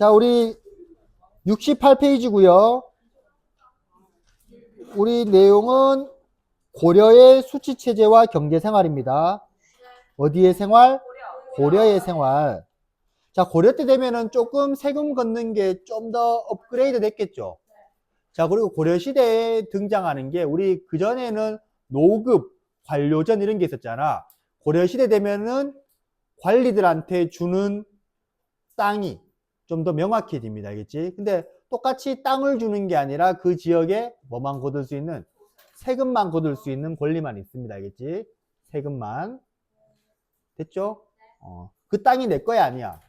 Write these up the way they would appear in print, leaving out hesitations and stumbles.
자, 우리 68페이지고요. 우리 내용은 고려의 수치체제와 경제생활입니다. 어디의 생활? 고려의 생활. 자, 고려 때 되면은 조금 세금 걷는 게 좀 더 업그레이드 됐겠죠. 자, 그리고 고려시대에 등장하는 게 우리 그전에는 노급, 관료전 이런 게 있었잖아. 고려시대 되면은 관리들한테 주는 땅이 좀 더 명확해집니다. 알겠지? 근데 똑같이 땅을 주는 게 아니라 그 지역에 뭐만 거둘 수 있는 세금만 거둘 수 있는 권리만 있습니다. 알겠지? 세금만. 됐죠? 그 땅이 내 거야, 아니야?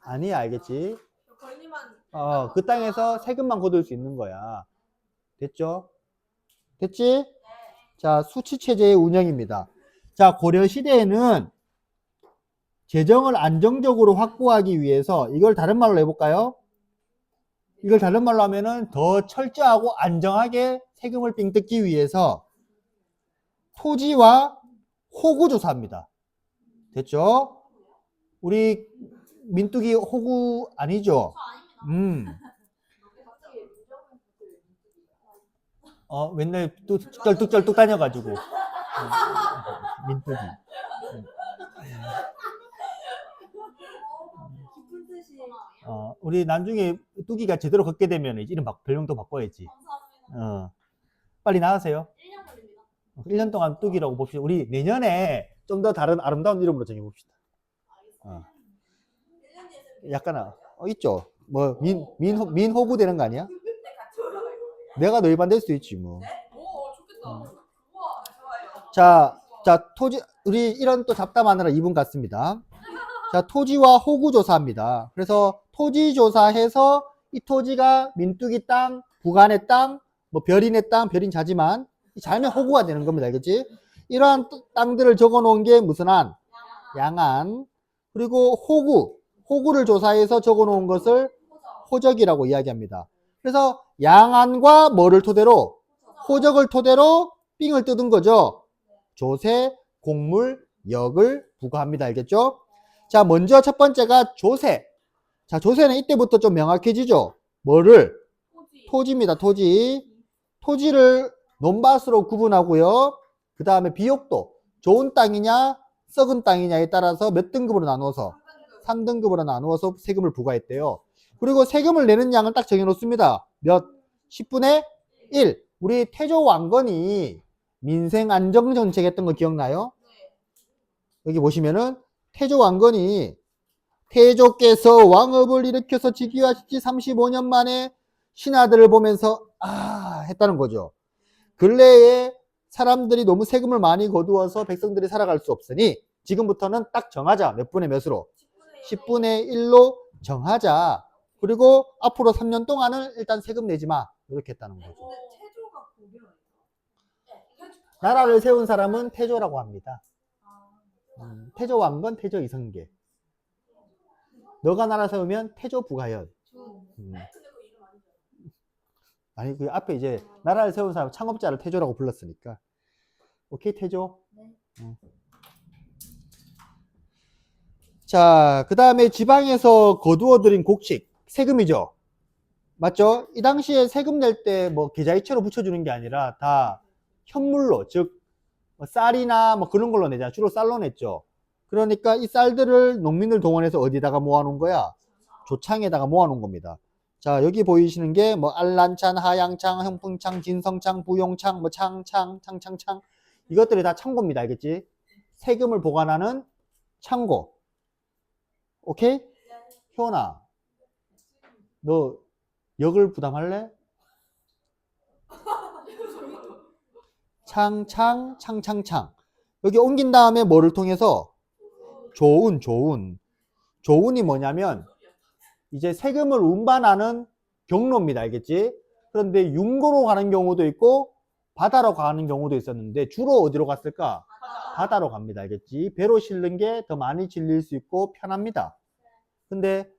아니야, 알겠지? 그 땅에서 세금만 거둘 수 있는 거야. 됐죠? 됐지? 자, 수치체제의 운영입니다. 자, 고려시대에는 재정을 안정적으로 확보하기 위해서 이걸 다른 말로 해볼까요? 이걸 다른 말로 하면은 더 철저하고 안정하게 세금을 삥 뜯기 위해서 토지와 호구 조사합니다. 됐죠? 우리 민뚝이 호구 아니죠? 맨날 뚝뚝뚝 다녀가지고 민뚝이. 우리 나중에 뚝이가 제대로 걷게 되면 이름 별명도 바꿔야지. 빨리 나가세요. 1년 걸립니다. 1년 동안 뚝이라고 봅시다. 우리 내년에 좀 더 다른 아름다운 이름으로 정해봅시다. 약간 있죠. 뭐 민호구 되는 거 아니야? 내가 너 일반 될 수도 있지 뭐. 자, 토지 우리 이런 또 잡담하느라 2분 같습니다. 자, 토지와 호구 조사합니다. 그래서 토지 조사해서 이 토지가 민뚝이 땅, 부간의 땅, 뭐 별인의 땅, 별인 자지만 자면 호구가 되는 겁니다. 알겠지? 이러한 땅들을 적어 놓은 게 무슨 안? 양안. 그리고 호구를 조사해서 적어 놓은 것을 호적이라고 이야기합니다. 그래서 양안과 뭐를 토대로? 호적을 토대로 삥을 뜯은 거죠. 조세, 공물, 역을 부과합니다. 알겠죠? 자, 먼저 첫 번째가 조세. 자, 조세는 이때부터 좀 명확해지죠. 뭐를? 토지입니다. 토지. 토지를 논밭으로 구분하고요. 그 다음에 비옥도. 좋은 땅이냐, 썩은 땅이냐에 따라서 몇 등급으로 나누어서 3등급으로 나누어서 세금을 부과했대요. 그리고 세금을 내는 양을 딱 정해놓습니다. 몇? 10분의 1. 우리 태조 왕건이 민생 안정 정책 했던 거 기억나요? 여기 보시면은 태조 왕건이 태조께서 왕업을 일으켜서 즉위하시지 35년 만에 신하들을 보면서 했다는 거죠. 근래에 사람들이 너무 세금을 많이 거두어서 백성들이 살아갈 수 없으니 지금부터는 딱 정하자. 몇 분의 몇으로? 10분의 1로 정하자. 그리고 앞으로 3년 동안은 일단 세금 내지 마. 이렇게 했다는 거죠. 나라를 세운 사람은 태조라고 합니다. 태조 왕건, 태조 이성계. 너가 나라 세우면 태조 부가현. 아니, 그 앞에 이제 나라를 세운 사람 창업자를 태조라고 불렀으니까. 오케이, 태조? 자, 그 다음에 지방에서 거두어들인 곡식, 세금이죠. 맞죠? 이 당시에 세금 낼 때 뭐 계좌이체로 붙여주는 게 아니라 다 현물로, 즉 뭐 쌀이나 뭐 그런 걸로 내잖아. 주로 쌀로 냈죠. 그러니까 이 쌀들을 농민을 동원해서 어디다가 모아놓은 거야? 조창에다가 모아놓은 겁니다. 자, 여기 보이시는 게 뭐 알란창, 하양창, 형풍창, 진성창, 부용창, 뭐 창창, 창창창 이것들이 다 창고입니다. 알겠지? 세금을 보관하는 창고. 오케이? 효원아, 너 역을 부담할래? 창창, 창창창. 여기 옮긴 다음에 뭐를 통해서? 조운이 뭐냐면 이제 세금을 운반하는 경로입니다. 알겠지? 그런데 윤고로 가는 경우도 있고 바다로 가는 경우도 있었는데 주로 어디로 갔을까? 바다로 갑니다. 알겠지? 배로 실는 게 더 많이 실릴 수 있고 편합니다. 근데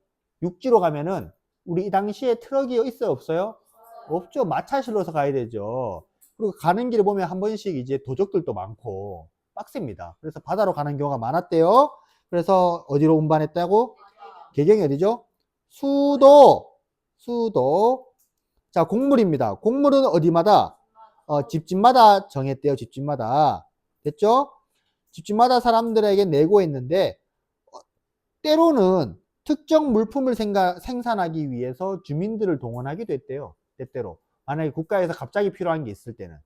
육지로 가면은 우리 이 당시에 트럭이 있어요? 없어요? 없죠. 마차 실어서 가야 되죠. 그리고 가는 길에 보면 한 번씩 이제 도적들도 많고 빡셉니다. 그래서 바다로 가는 경우가 많았대요. 그래서 어디로 운반했다고? 개경이 어디죠? 수도. 자, 곡물입니다. 곡물은 어디마다? 집집마다 정했대요. 집집마다. 됐죠? 집집마다 사람들에게 내고 했는데 때로는 특정 물품을 생산하기 위해서 주민들을 동원하기도 했대요. 때때로. 만약에 국가에서 갑자기 필요한 게 있을 때는.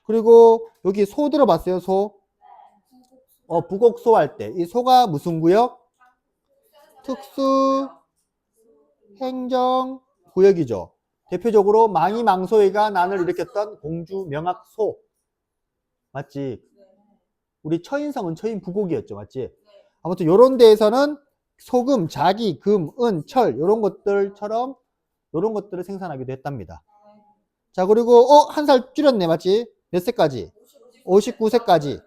그리고 여기 소 들어봤어요? 소? 부곡소 할 때. 이 소가 무슨 구역? 특수 행정 구역이죠. 대표적으로 망이망소이가 난을 일으켰던 공주 명학소. 맞지? 우리 처인성은 처인 부곡이었죠. 맞지? 아무튼 요런 데에서는 소금, 자기, 금, 은, 철 요런 것들처럼 요런 것들을 생산하기도 했답니다. 자, 그리고 한 살 줄였네. 맞지? 몇 세까지? 59세까지.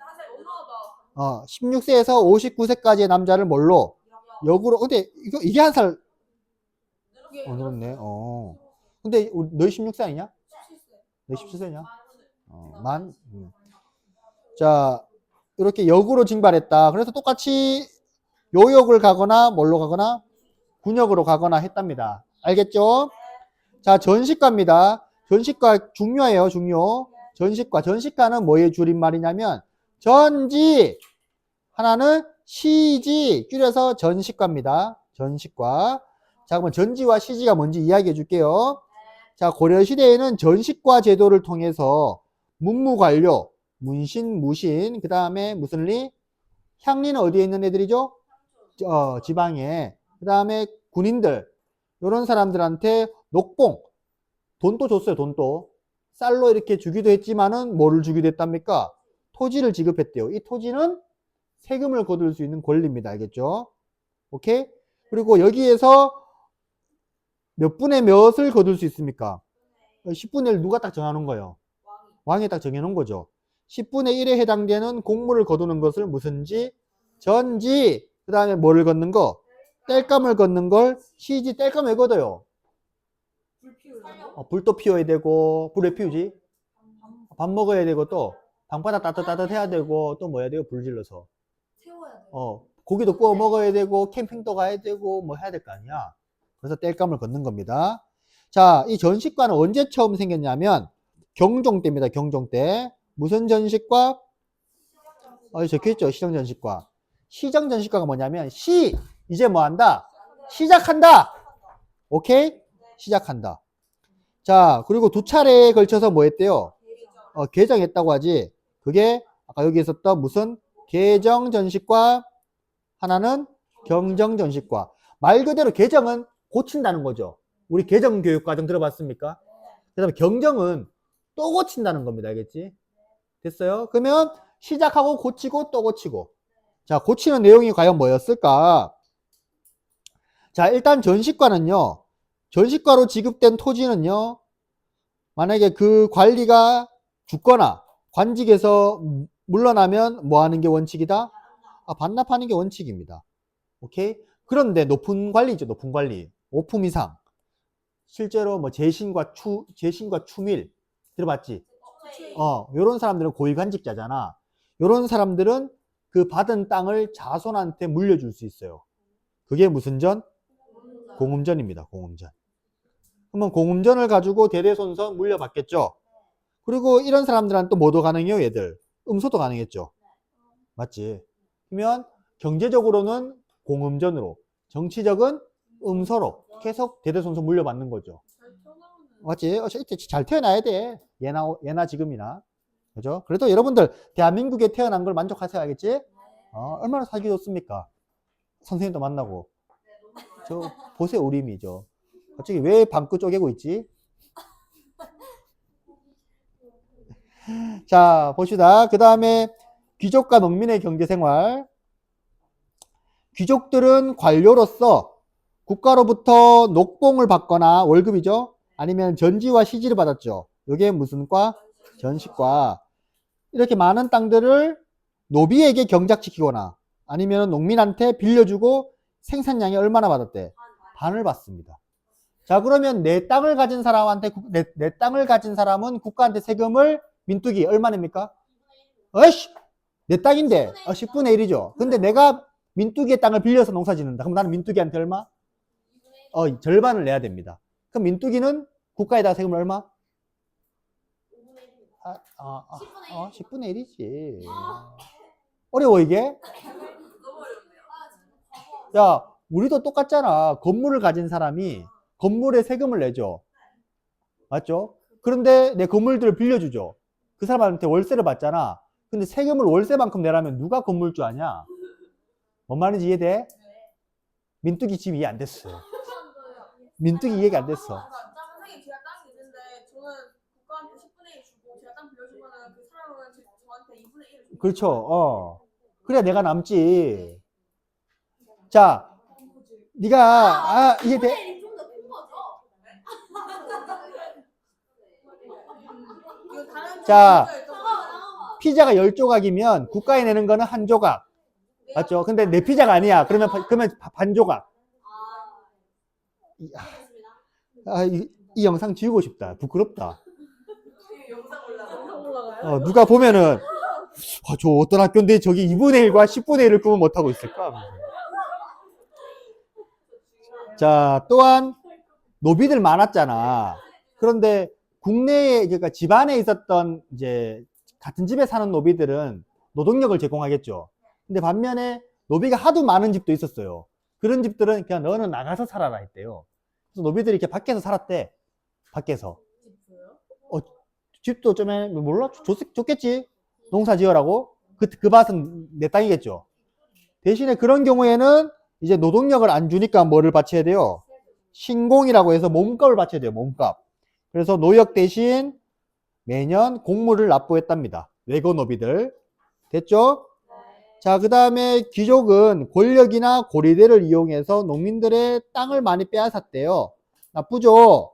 16세에서 59세까지의 남자를 뭘로? 역으로. 근데 이게 한 살 늘었네. 근데 너희 16세 아니냐? 너 17세냐? 자, 이렇게 역으로 징발했다. 그래서 똑같이 요역을 가거나 뭘로 가거나 군역으로 가거나 했답니다. 알겠죠? 자, 전시과입니다. 전시과 중요해요. 중요. 전시과는 뭐의 줄임말이냐면 전지, 하나는 시지, 줄여서 전시과입니다. 전시과. 자, 그러면 전지와 시지가 뭔지 이야기해 줄게요. 자, 고려시대에는 전시과 제도를 통해서 문무관료, 문신, 무신, 그 다음에 무슨 리? 향리는 어디에 있는 애들이죠? 지방에. 그 다음에 군인들, 이런 사람들한테 녹봉, 돈도 줬어요. 돈도. 쌀로 이렇게 주기도 했지만은 뭐를 주기도 했답니까? 토지를 지급했대요. 이 토지는 세금을 거둘 수 있는 권리입니다. 알겠죠? 오케이? 그리고 여기에서 몇 분의 몇을 거둘 수 있습니까? 10분의 1 누가 딱 정하는 거예요? 왕이 딱 정해놓은 거죠. 10분의 1에 해당되는 곡물을 거두는 것을 무슨지? 전지. 그 다음에 뭐를 걷는 거? 땔감을 걷는 걸 시지. 땔감 왜 걷어요? 불도 피워야 되고. 불 왜 피우지? 밥 먹어야 되고, 또 방바닥 따뜻해야 되고, 또 뭐 해야 돼요? 불 질러서 고기도 구워 먹어야 되고, 캠핑도 가야 되고, 뭐 해야 될 거 아니야. 그래서 땔감을 걷는 겁니다. 자, 이 전시과는 언제 처음 생겼냐면 경종 때입니다. 경종 때. 무슨 전시과? 적혀있죠. 시정전시과. 시정전시과가 뭐냐면 이제 뭐 한다? 시작한다. 오케이? 시작한다. 자, 그리고 2차례에 걸쳐서 뭐 했대요? 개정했다고 하지. 그게 아까 여기 있었던 무슨 개정전시과, 하나는 경정전시과. 말 그대로 개정은 고친다는 거죠. 우리 개정교육과정 들어봤습니까? 그 다음에 경정은 또 고친다는 겁니다. 알겠지? 됐어요? 그러면 시작하고 고치고 또 고치고. 자, 고치는 내용이 과연 뭐였을까? 자, 일단 전시과는요. 전시과로 지급된 토지는요. 만약에 그 관리가 죽거나 관직에서 물러나면 뭐 하는 게 원칙이다? 반납하는 게 원칙입니다. 오케이? 그런데 높은 관리죠. 높은 관리. 5품 이상. 실제로 뭐 재신과 추밀 들어봤지? 요런 사람들은 고위관직자잖아. 요런 사람들은 그 받은 땅을 자손한테 물려줄 수 있어요. 그게 무슨 전? 공음전입니다. 공음전. 그러면 공음전을 가지고 대대손손 물려받겠죠. 그리고 이런 사람들한테 또 뭐도 가능해요, 얘들? 음소도 가능했죠. 맞지? 그러면 경제적으로는 공음전으로, 정치적은 음소로 계속 대대손손 물려받는 거죠. 맞지? 잘 태어나야 돼. 예나 지금이나. 그죠? 그래도 여러분들 대한민국에 태어난 걸 만족하세요. 알겠지? 얼마나 살기 좋습니까? 선생님도 만나고. 저 보세요. 우리미죠. 갑자기 왜 방구 쪼개고 있지? 자, 봅시다. 그 다음에 귀족과 농민의 경제생활. 귀족들은 관료로서 국가로부터 녹봉을 받거나 월급이죠. 아니면 전지와 시지를 받았죠. 이게 무슨 과? 전시과. 이렇게 많은 땅들을 노비에게 경작시키거나 아니면 농민한테 빌려주고 생산량이 얼마나 받았대? 반을 받습니다. 자, 그러면 내 땅을 가진 사람한테 내 땅을 가진 사람은 국가한테 세금을 민뚝이 얼마 냅니까? 내 땅인데 10분의 1이죠. 근데 내가 민뚝이의 땅을 빌려서 농사 짓는다. 그럼 나는 민뚝이한테 얼마? 절반을 내야 됩니다. 그럼 민뚜기는 국가에다가 세금을 얼마? 10분의 1이지. 어려워, 이게? 야, 우리도 똑같잖아. 건물을 가진 사람이 건물에 세금을 내죠. 맞죠? 그런데 내 건물들을 빌려주죠. 그 사람한테 월세를 받잖아. 근데 세금을 월세만큼 내라면 누가 건물주 아냐? 뭔 말인지 이해돼? 민뚜기 집 이해 안 됐어. 민뚜기 이해가 안 됐어. 선생님 제가 땅이 있는데 저는 국가한테 10분의 1 주고 제가 땅 빌려주면 그 사람은 저한테 2분의 1을 주고. 그렇죠. 그래야 내가 남지. 자, 네가 이해돼? 자, 피자가 10조각이면 국가에 내는 거는 한 조각. 맞죠? 근데 내 피자가 아니야. 그러면 반 조각. 이 영상 지우고 싶다. 부끄럽다. 누가 보면은 저 어떤 학교인데 저기 2분의 1과 10분의 1을 구분 못하고 있을까? 자, 또한 노비들 많았잖아. 그런데 국내에, 그러니까 집안에 있었던 이제 같은 집에 사는 노비들은 노동력을 제공하겠죠. 근데 반면에 노비가 하도 많은 집도 있었어요. 그런 집들은 그냥 너는 나가서 살아라 했대요. 그래서 노비들이 이렇게 밖에서 살았대. 밖에서. 집도 좀 몰라? 줬겠지? 농사 지어라고? 그 밭은 내 땅이겠죠. 대신에 그런 경우에는 이제 노동력을 안 주니까 뭐를 바쳐야 돼요? 신공이라고 해서 몸값을 바쳐야 돼요. 몸값. 그래서 노역 대신 매년 공물을 납부했답니다. 외고 노비들. 됐죠? 자, 그 다음에 귀족은 권력이나 고리대를 이용해서 농민들의 땅을 많이 빼앗았대요. 나쁘죠?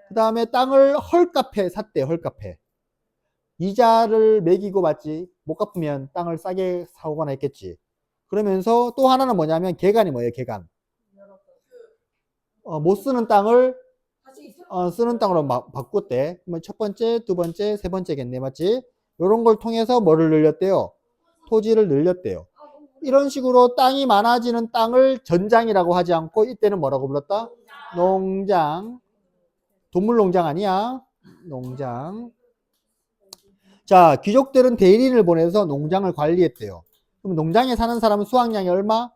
그 다음에 땅을 헐값에 샀대요. 헐값에. 이자를 매기고 받지 못 갚으면 땅을 싸게 사오거나 했겠지. 그러면서 또 하나는 뭐냐면 개간이 뭐예요? 개간. 못 쓰는 땅을 쓰는 땅으로 바꿨대. 그러면 첫 번째, 두 번째, 세 번째겠네. 맞지? 이런 걸 통해서 뭐를 늘렸대요? 토지를 늘렸대요. 이런 식으로 땅이 많아지는 땅을 전장이라고 하지 않고 이때는 뭐라고 불렀다? 농장. 동물농장 아니야? 농장. 자, 귀족들은 대리인을 보내서 농장을 관리했대요. 그럼 농장에 사는 사람은 수확량이 얼마?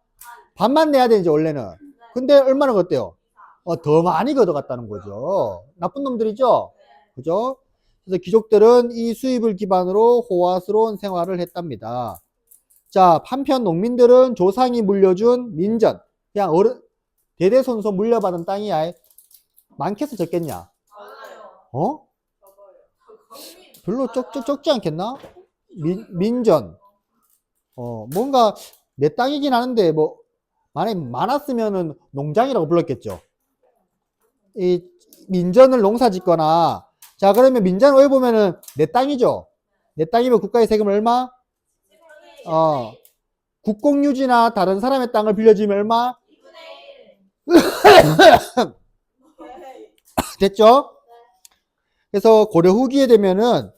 반만 내야 되지 원래는. 근데 얼마나 걷대요? 더 많이 걷어갔다는 거죠. 나쁜 놈들이죠? 그죠? 그래서 귀족들은 이 수입을 기반으로 호화스러운 생활을 했답니다. 자, 한편 농민들은 조상이 물려준 민전. 그냥 대대손손 물려받은 땅이야. 많겠어, 적겠냐? 별로 적지 않겠나? 민전. 뭔가 내 땅이긴 하는데, 만약에 많았으면은 농장이라고 불렀겠죠. 이 민전을 농사 짓거나, 자, 그러면 민전을 왜 보면은 내 땅이죠? 내 땅이면 국가의 세금 얼마? 국공유지나 다른 사람의 땅을 빌려주면 얼마? 됐죠? 그래서 고려 후기에 되면은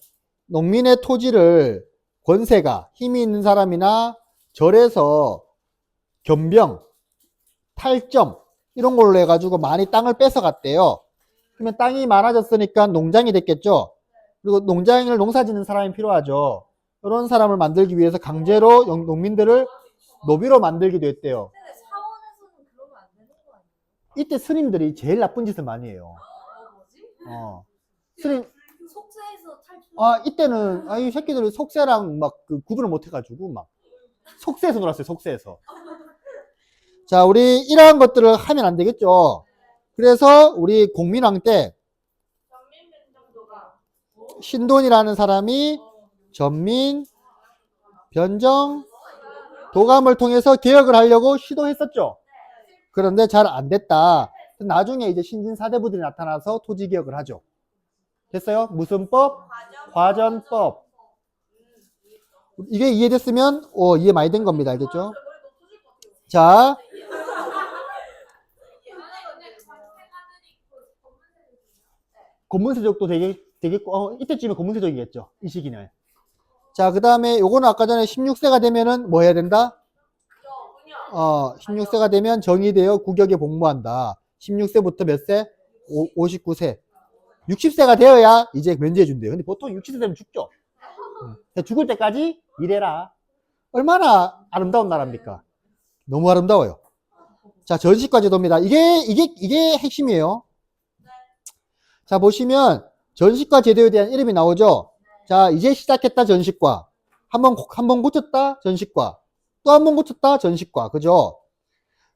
농민의 토지를 권세가 힘이 있는 사람이나 절에서 겸병, 탈점 이런 걸로 해가지고 많이 땅을 뺏어갔대요. 그러면 땅이 많아졌으니까 농장이 됐겠죠. 그리고 농장을 농사짓는 사람이 필요하죠. 이런 사람을 만들기 위해서 강제로 농민들을 노비로 만들기도 했대요. 사원에서는 그러면 안 되는 거 아니에요? 이때 스님들이 제일 나쁜 짓을 많이 해요. 스님, 속세에서 탈출. 이때는, 이 새끼들이 속세랑 막 구분을 못 해가지고 막 속세에서 놀았어요, 속세에서. 자, 우리 이러한 것들을 하면 안 되겠죠. 그래서 우리 공민왕 때 신돈이라는 사람이 전민, 변정, 도감을 통해서 개혁을 하려고 시도했었죠. 그런데 잘 안 됐다. 나중에 이제 신진사대부들이 나타나서 토지개혁을 하죠. 됐어요? 무슨 법? 화전법. 이게 이해됐으면 이해 많이 된 겁니다. 알겠죠? 자, 권문세족도 되겠고 이때쯤에 권문세족이겠죠. 이 시기는. 자, 그 다음에 요거는 아까 전에 16세가 되면은 뭐 해야 된다? 16세가 되면 정의되어 국역에 복무한다. 16세부터 몇 세? 59세. 60세가 되어야 이제 면제해 준대요. 근데 보통 60세 되면 죽죠. 죽을 때까지 일해라. 얼마나 아름다운 나라입니까? 너무 아름다워요. 자, 전시과 제도입니다. 이게 핵심이에요. 자, 보시면 전시과 제도에 대한 이름이 나오죠. 자, 이제 시작했다 전시과. 한 번 고쳤다 전시과. 또 한 번 고쳤다 전시과. 그죠?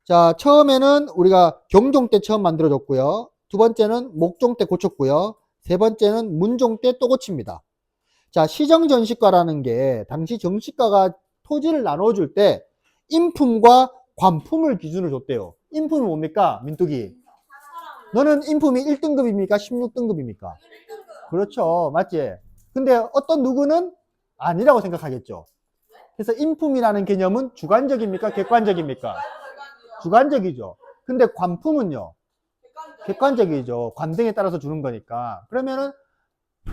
자, 처음에는 우리가 경종 때 처음 만들어졌고요. 두 번째는 목종 때 고쳤고요. 세 번째는 문종 때 또 고칩니다. 자, 시정전시과라는 게 당시 정시과가 토지를 나눠줄 때 인품과 관품을 기준으로 줬대요. 인품이 뭡니까? 민뚝이. 너는 인품이 1등급입니까? 16등급입니까? 그렇죠. 맞지? 근데 어떤 누구는 아니라고 생각하겠죠. 그래서 인품이라는 개념은 주관적입니까? 객관적입니까? 주관적이죠. 근데 관품은요? 객관적이죠. 관등에 따라서 주는 거니까. 그러면은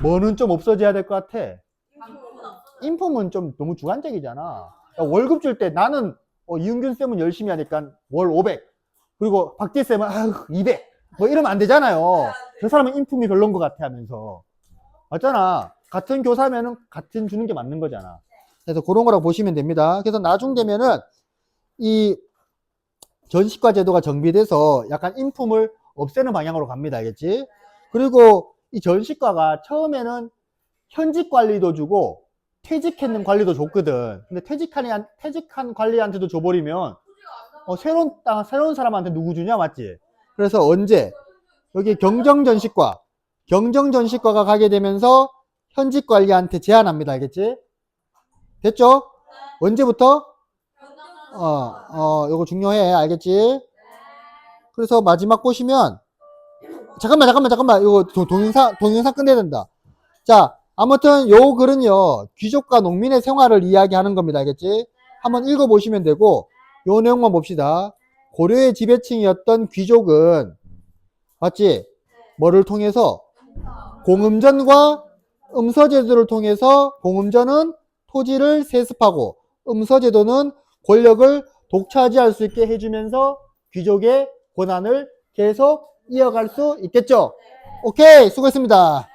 뭐는 좀 없어져야 될 것 같아? 인품은 좀 너무 주관적이잖아. 그러니까 월급 줄 때 나는 이은균 쌤은 열심히 하니까 월 500. 그리고 박재 쌤은 200. 뭐 이러면 안 되잖아요. 저 사람은 인품이 별론 것 같아 하면서. 맞잖아. 같은 교사면은 같은 주는 게 맞는 거잖아. 그래서 그런 거라고 보시면 됩니다. 그래서 나중 되면은 이 전시과 제도가 정비돼서 약간 인품을 없애는 방향으로 갑니다. 알겠지? 그리고 이 전시과가 처음에는 현직 관리도 주고 퇴직했는 관리도 줬거든. 근데 퇴직한 관리한테도 줘버리면 새로운 사람한테 누구 주냐? 맞지? 그래서 언제? 여기 경정전시과가 가게 되면서 현직 관리한테 제한합니다. 알겠지? 됐죠? 언제부터? 요거 중요해. 알겠지? 그래서 마지막 보시면 잠깐만. 이거 동영상 끝내야 된다. 자, 아무튼 요 글은요. 귀족과 농민의 생활을 이야기하는 겁니다. 알겠지? 한번 읽어보시면 되고 요 내용만 봅시다. 고려의 지배층이었던 귀족은 맞지? 뭐를 통해서? 공음전과 음서제도를 통해서 공음전은 토지를 세습하고 음서제도는 권력을 독차지할 수 있게 해주면서 귀족의 권한을 계속 이어갈 수 있겠죠? 오케이, 수고했습니다.